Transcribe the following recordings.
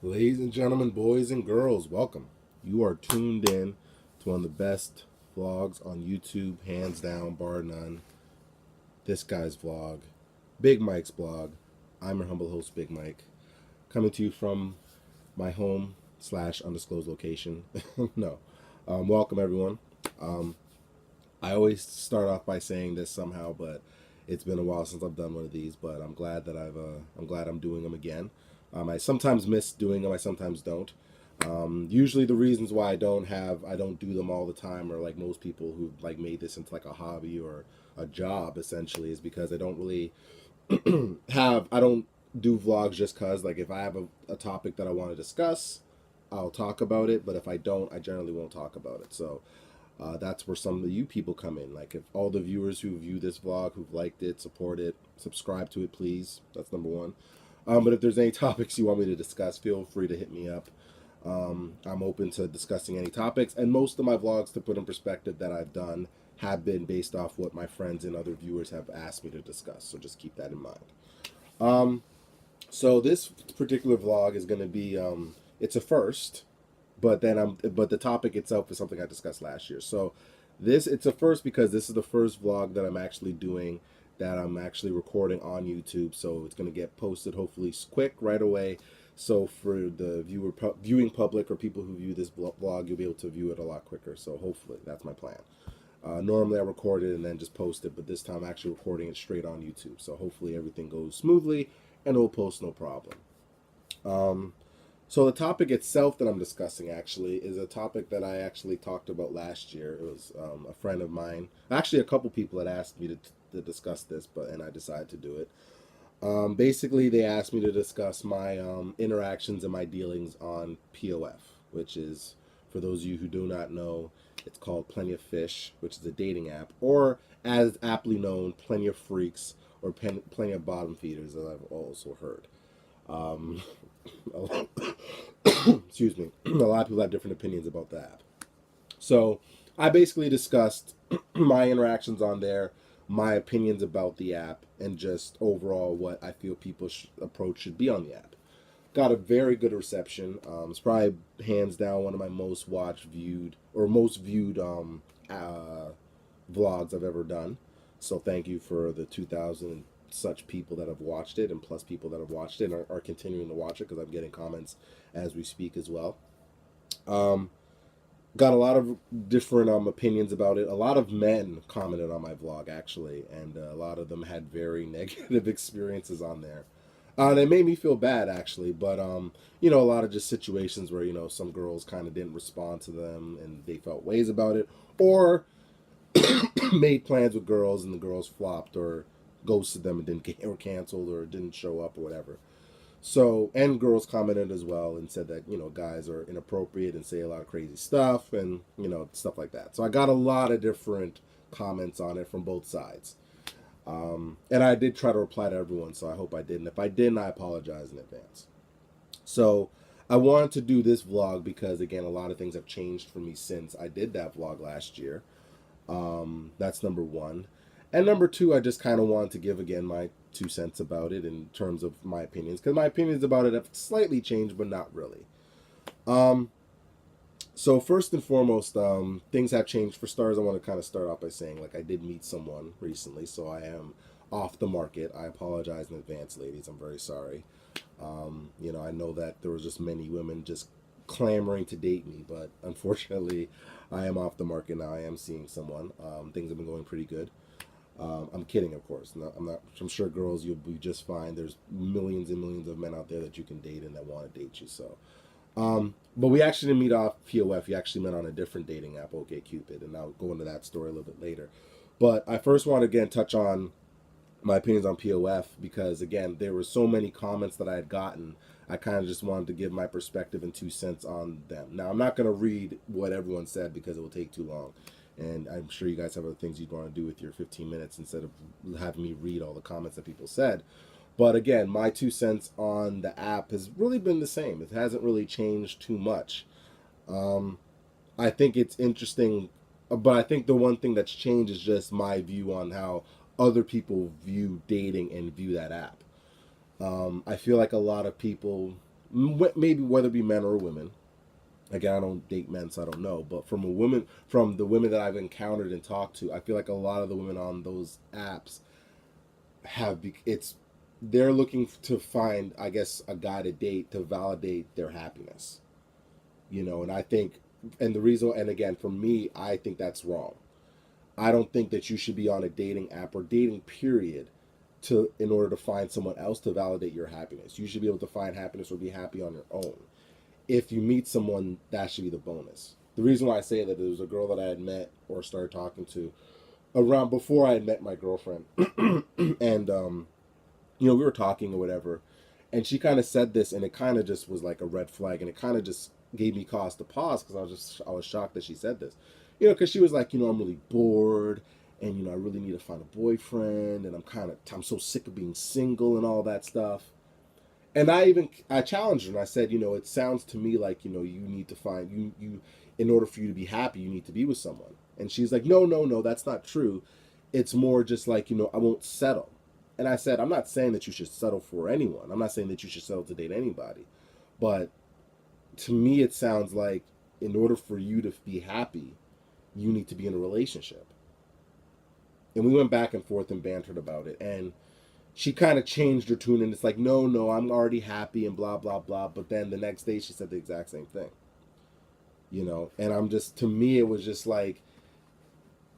Ladies and gentlemen, boys and girls, welcome. You are tuned in to one of the best vlogs on YouTube, hands down, bar none. This guy's vlog, Bigmikes blog. I'm your humble host, Big Mike, coming to you from my home slash undisclosed location. No, welcome everyone. Um, I always start off by saying this somehow, but it's been a while since I've done one of these. But I'm glad that I'm glad I'm doing them again. I sometimes miss doing them. I sometimes don't. Usually the reasons why I don't do them all the time, or like most people who like made this into like a hobby or a job essentially, is because I don't really I don't do vlogs just cause like if I have a topic that I want to discuss, I'll talk about it. But if I don't, I generally won't talk about it. So that's where some of you people come in. Like if all the viewers who view this vlog, who've liked it, support it, subscribe to it, please. That's number one. But if there's any topics you want me to discuss, feel free to hit me up. I'm open to discussing any topics, and most of my vlogs, to put in perspective, that I've done have been based off what my friends and other viewers have asked me to discuss. So just keep that in mind. Um, so this particular vlog is going to be it's a first, but the topic itself is something I discussed last year. So it's a first because this is the first vlog that I'm actually doing, that I'm actually recording on YouTube. So it's going to get posted hopefully quick right away. So for the viewing public, or people who view this vlog, you'll be able to view it a lot quicker. So hopefully that's my plan. Normally I record it and then just post it, but this time I'm actually recording it straight on YouTube. So hopefully everything goes smoothly and it'll post no problem. Um, so the topic itself that I'm discussing actually is a topic that I actually talked about last year. It was a friend of mine. Actually, a couple people had asked me to discuss this, and I decided to do it. Basically, they asked me to discuss my interactions and my dealings on POF, which is, for those of you who do not know, it's called Plenty of Fish, which is a dating app, or as aptly known, Plenty of Freaks, or Plenty of Bottom Feeders, as I've also heard. Um, excuse me. A lot of people have different opinions about the app. So I basically discussed my interactions on there, my opinions about the app, and just overall what I feel people's approach should be on the app. Got a very good reception. It's probably hands down one of my most watched, viewed, or most viewed vlogs I've ever done. So thank you for the 2,000 such people that have watched it, and plus people that have watched it and are continuing to watch it, because I'm getting comments as we speak as well. Um, got a lot of different opinions about it. A lot of men commented on my vlog actually, and a lot of them had very negative experiences on there. And it made me feel bad actually, but a lot of just situations where some girls kind of didn't respond to them and they felt ways about it, or made plans with girls and the girls flopped or ghosted them and didn't get or canceled or didn't show up or whatever. So, and girls commented as well and said that guys are inappropriate and say a lot of crazy stuff, and stuff like that. So I got a lot of different comments on it from both sides. And I did try to reply to everyone, so I hope I did. And if I didn't, I apologize in advance. So I wanted to do this vlog because, again, a lot of things have changed for me since I did that vlog last year. That's number one. And number two, I just kind of wanted to give, again, my 2 cents about it in terms of my opinions, because my opinions about it have slightly changed, but not really. Um, so first and foremost, things have changed. For starters, I want to kind of start off by saying, like, I did meet someone recently, so I am off the market. I apologize in advance, ladies. I'm very sorry. I know that there was just many women just clamoring to date me, but unfortunately, I am off the market now. I am seeing someone. Things have been going pretty good. I'm kidding, of course. No, I'm not. I'm sure, girls, you'll be just fine. There's millions and millions of men out there that you can date and that want to date you. So, but we actually didn't meet off POF. We actually met on a different dating app, OkCupid, and I'll go into that story a little bit later. But I first want to again touch on my opinions on POF because, again, there were so many comments that I had gotten. I kind of just wanted to give my perspective and 2 cents on them. Now, I'm not going to read what everyone said because it will take too long. And I'm sure you guys have other things you'd want to do with your 15 minutes instead of having me read all the comments that people said. But again, my 2 cents on the app has really been the same. It hasn't really changed too much. Um, I think it's interesting, but I think the one thing that's changed is just my view on how other people view dating and view that app. I feel like a lot of people maybe whether it be men or women. Again, I don't date men, so I don't know. But from the women that I've encountered and talked to, I feel like a lot of the women on those apps it's they're looking to find, I guess, a guy to date to validate their happiness. And I think, and the reason, and again, for me, I think that's wrong. I don't think that you should be on a dating app or dating period to in order to find someone else to validate your happiness. You should be able to find happiness or be happy on your own. If you meet someone, that should be the bonus. The reason why I say that, there was a girl that I had met or started talking to around before I had met my girlfriend, and we were talking or whatever, and she kind of said this, and it kind of just was like a red flag, and it kind of just gave me cause to pause because I was shocked that she said this, because she was like, I'm really bored, and I really need to find a boyfriend, and I'm so sick of being single and all that stuff. And I challenged her and I said, it sounds to me like, you need to find you in order for you to be happy, you need to be with someone. And she's like, no, no, no, that's not true. It's more just like, I won't settle. And I said, I'm not saying that you should settle for anyone. I'm not saying that you should settle to date anybody. But to me, it sounds like in order for you to be happy, you need to be in a relationship. And we went back and forth and bantered about it. And she kind of changed her tune, and it's like, no, no, I'm already happy and blah, blah, blah. But then the next day she said the exact same thing. And to me, it was just like,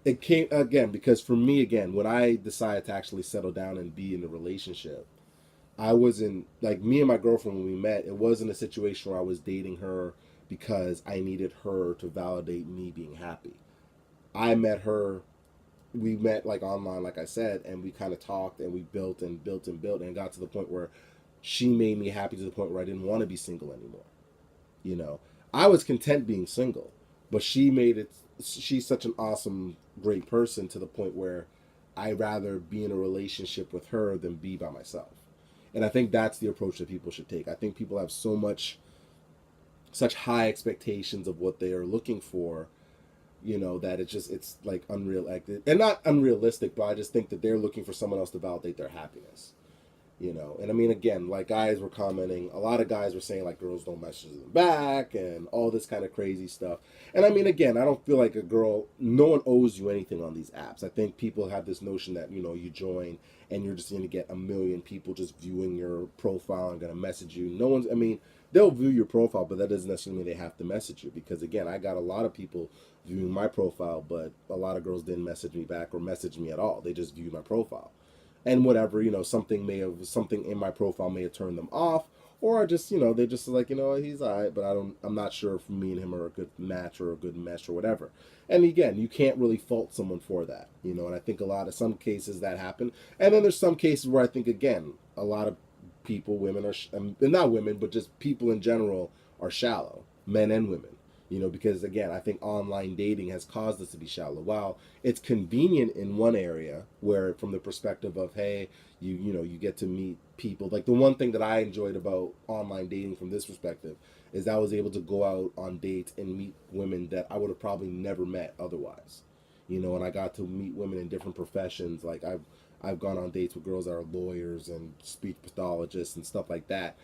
it came, again, because for me, again, when I decided to actually settle down and be in a relationship, I wasn't, like, me and my girlfriend, when we met, it wasn't a situation where I was dating her because I needed her to validate me being happy. I met her, we met like online, like I said, and we kind of talked and we built and built and built and got to the point where she made me happy to the point where I didn't want to be single anymore. You know, I was content being single, but she's such an awesome, great person to the point where I'd rather be in a relationship with her than be by myself. And I think that's the approach that people should take. I think people have such high expectations of what they are looking for, that it's like unreal, and not unrealistic, but I just think that they're looking for someone else to validate their happiness. And I mean, again, like, guys were commenting, a lot of guys were saying like girls don't message them back and all this kind of crazy stuff. And I mean, again, I don't feel like no one owes you anything on these apps. I think people have this notion that, you join and you're just going to get a million people just viewing your profile and going to message you. I mean, they'll view your profile, but that doesn't necessarily mean they have to message you, because again, I got a lot of people viewing my profile, but a lot of girls didn't message me back or message me at all. They just viewed my profile. And whatever, something in my profile may have turned them off, or just, they're just like, he's all right, but I'm not sure if me and him are a good match or a good mesh or whatever. And again, you can't really fault someone for that, and I think some cases that happen. And then there's some cases where I think, again, a lot of people, women not women, but just people in general are shallow, men and women. Because again, I think online dating has caused us to be shallow. While it's convenient in one area, where from the perspective of, hey, you get to meet people. Like, the one thing that I enjoyed about online dating from this perspective is that I was able to go out on dates and meet women that I would have probably never met otherwise. And I got to meet women in different professions. Like, I've gone on dates with girls that are lawyers and speech pathologists and stuff like that.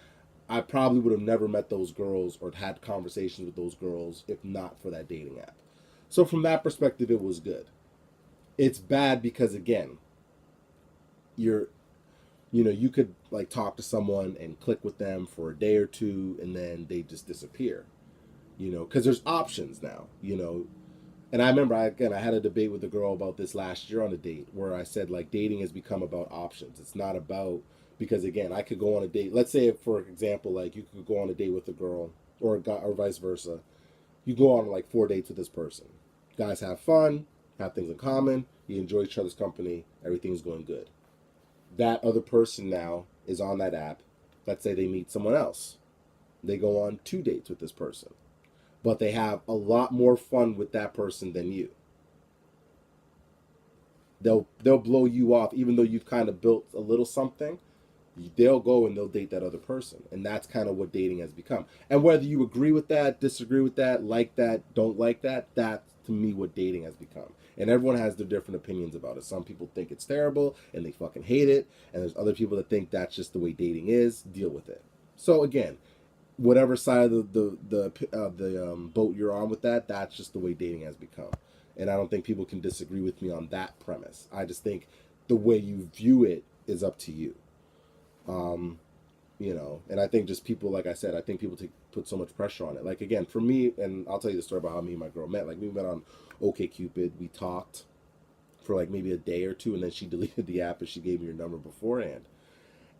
I probably would have never met those girls or had conversations with those girls if not for that dating app. So from that perspective, it was good. It's bad because, again, you could like talk to someone and click with them for a day or two and then they just disappear, because there's options now, And I remember, I had a debate with a girl about this last year on a date where I said, like, dating has become about options. It's not about, because again, I could go on a date. Let's say, for example, like, you could go on a date with a girl or vice versa. You go on like 4 dates with this person. Guys have fun, have things in common. You enjoy each other's company. Everything's going good. That other person now is on that app. Let's say they meet someone else. They go on 2 dates with this person, but they have a lot more fun with that person than you. They'll blow you off, even though you've kind of built a little something. They'll go and they'll date that other person, and that's kind of what dating has become. And whether you agree with that, disagree with that, like that, don't like that, that's to me what dating has become. And everyone has their different opinions about it. Some people think it's terrible and they fucking hate it, and there's other people that think that's just the way dating is. Deal with it. So again, whatever side of the boat you're on with that, that's just the way dating has become. And I don't think people can disagree with me on that premise. I just think the way you view it is up to you. Um, and I think just people, like I said, I think people put so much pressure on it. Like, again, for me, and I'll tell you the story about how me and my girl met. Like, we met on OkCupid. We talked for like maybe a day or two, and then she deleted the app and she gave me her number beforehand.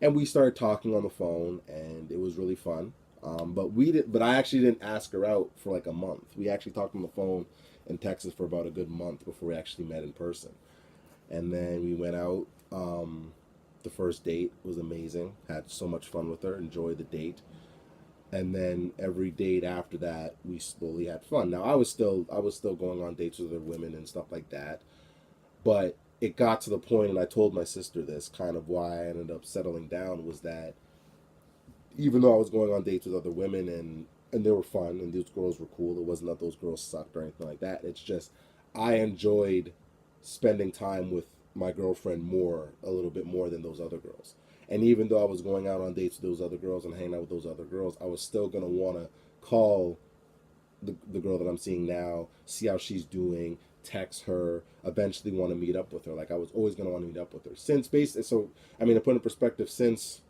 And we started talking on the phone, and it was really fun. But I actually didn't ask her out for like a month. We actually talked on the phone in Texas for about a good month before we actually met in person. And then we went out. The first date was amazing. Had so much fun with her. Enjoyed the date. And then every date after that, we slowly had fun. Now I was still going on dates with other women and stuff like that. But it got to the point, and I told my sister this, kind of why I ended up settling down was that even though I was going on dates with other women and they were fun and those girls were cool, it wasn't that those girls sucked or anything like that. It's just I enjoyed spending time with my girlfriend more, a little bit more than those other girls. And even though I was going out on dates with those other girls and hanging out with those other girls, I was still gonna want to call the girl that I'm seeing now, see how she's doing, text her, eventually want to meet up with her. Like I was always gonna want to meet up with her. Since basically, so I mean, to put in perspective, since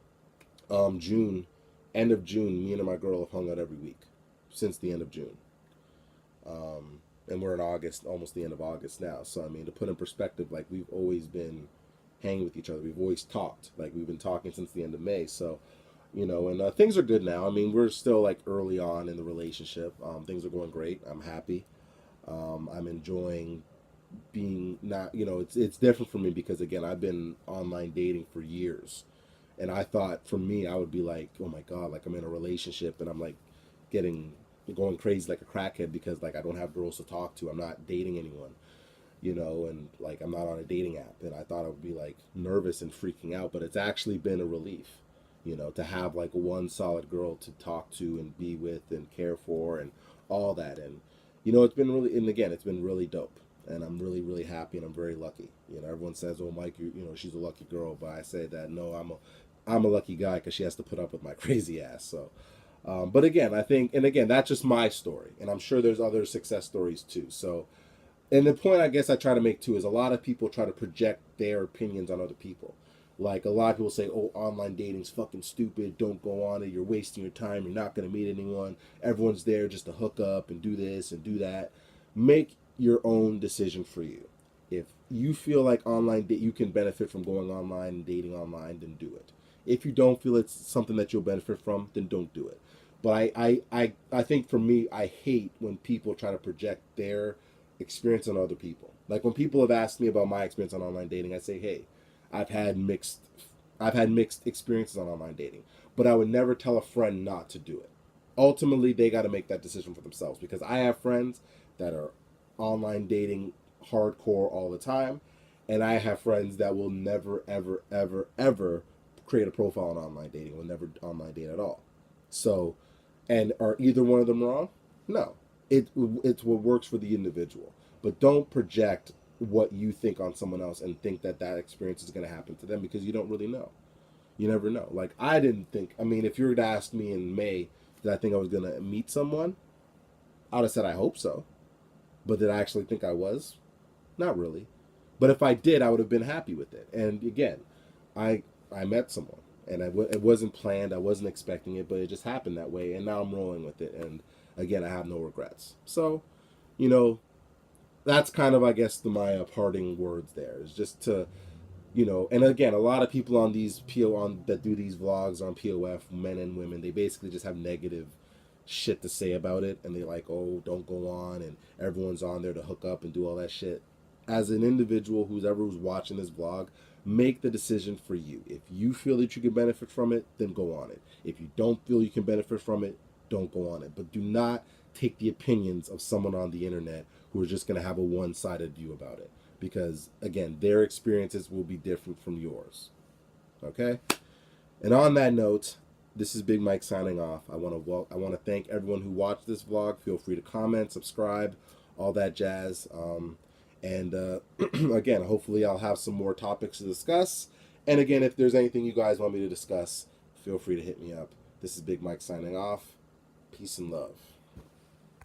June, end of June, me and my girl have hung out every week since the end of June. And we're in August, almost the end of August now. So I mean, to put in perspective, like we've always been hanging with each other. We've always talked. Like we've been talking since the end of May. So and things are good now. I mean, we're still like early on in the relationship. Things are going great. I'm happy. I'm enjoying being not. It's different for me because again, I've been online dating for years, and I thought for me, I would be like, oh my god, like I'm in a relationship and I'm like getting going crazy like a crackhead because like I don't have girls to talk to. I'm not dating anyone, and like I'm not on a dating app. And I thought I would be like nervous and freaking out, but it's actually been a relief, to have like one solid girl to talk to and be with and care for and all that. And it's been really, and again, it's been really dope. And I'm really, really happy, and I'm very lucky. Everyone says, "Oh, Mike, she's a lucky girl," but I say that no, I'm a lucky guy because she has to put up with my crazy ass. So, but again, I think, and again, that's just my story, and I'm sure there's other success stories too. So, and the point I guess I try to make too is a lot of people try to project their opinions on other people. Like a lot of people say, "Oh, online dating's fucking stupid. Don't go on it. You're wasting your time. You're not going to meet anyone. Everyone's there just to hook up and do this and do that." Make your own decision for you. If you feel like you can benefit from going online and dating online, then do it. If you don't feel it's something that you'll benefit from, then don't do it. But I think for me, I hate when people try to project their experience on other people. Like when people have asked me about my experience on online dating, I say, hey, I've had mixed I've had mixed experiences on online dating, but I would never tell a friend not to do it. Ultimately, they got to make that decision for themselves because I have friends that are online dating hardcore all the time, and I have friends that will never, ever, ever, ever create a profile on online dating, will never online date at all. So, and are either one of them wrong? No. It's what works for the individual. But don't project what you think on someone else and think that that experience is going to happen to them because you don't really know. You never know. Like I didn't think. I mean, if you were to ask me in May, did I think I was going to meet someone? I'd have said I hope so. But did I actually think I was? Not really. But if I did, I would have been happy with it. And again, I met someone, and it wasn't planned. I wasn't expecting it, but it just happened that way. And now I'm rolling with it. And again, I have no regrets. So, you know, that's kind of I guess my parting words there is just to and again, a lot of people on these PO on that do these vlogs on POF, men and women, they basically just have negative shit to say about it, and they like, oh, don't go on, and everyone's on there to hook up and do all that shit. As an individual, who's watching this vlog, make the decision for you. If you feel that you can benefit from it, then go on it. If you don't feel you can benefit from it, don't go on it. But do not take the opinions of someone on the internet who are just going to have a one-sided view about it. Because, again, their experiences will be different from yours. Okay? And on that note, this is Big Mike signing off. I want to thank everyone who watched this vlog. Feel free to comment, subscribe, all that jazz. And again, hopefully I'll have some more topics to discuss. And again, if there's anything you guys want me to discuss, feel free to hit me up. This is Big Mike signing off. Peace and love.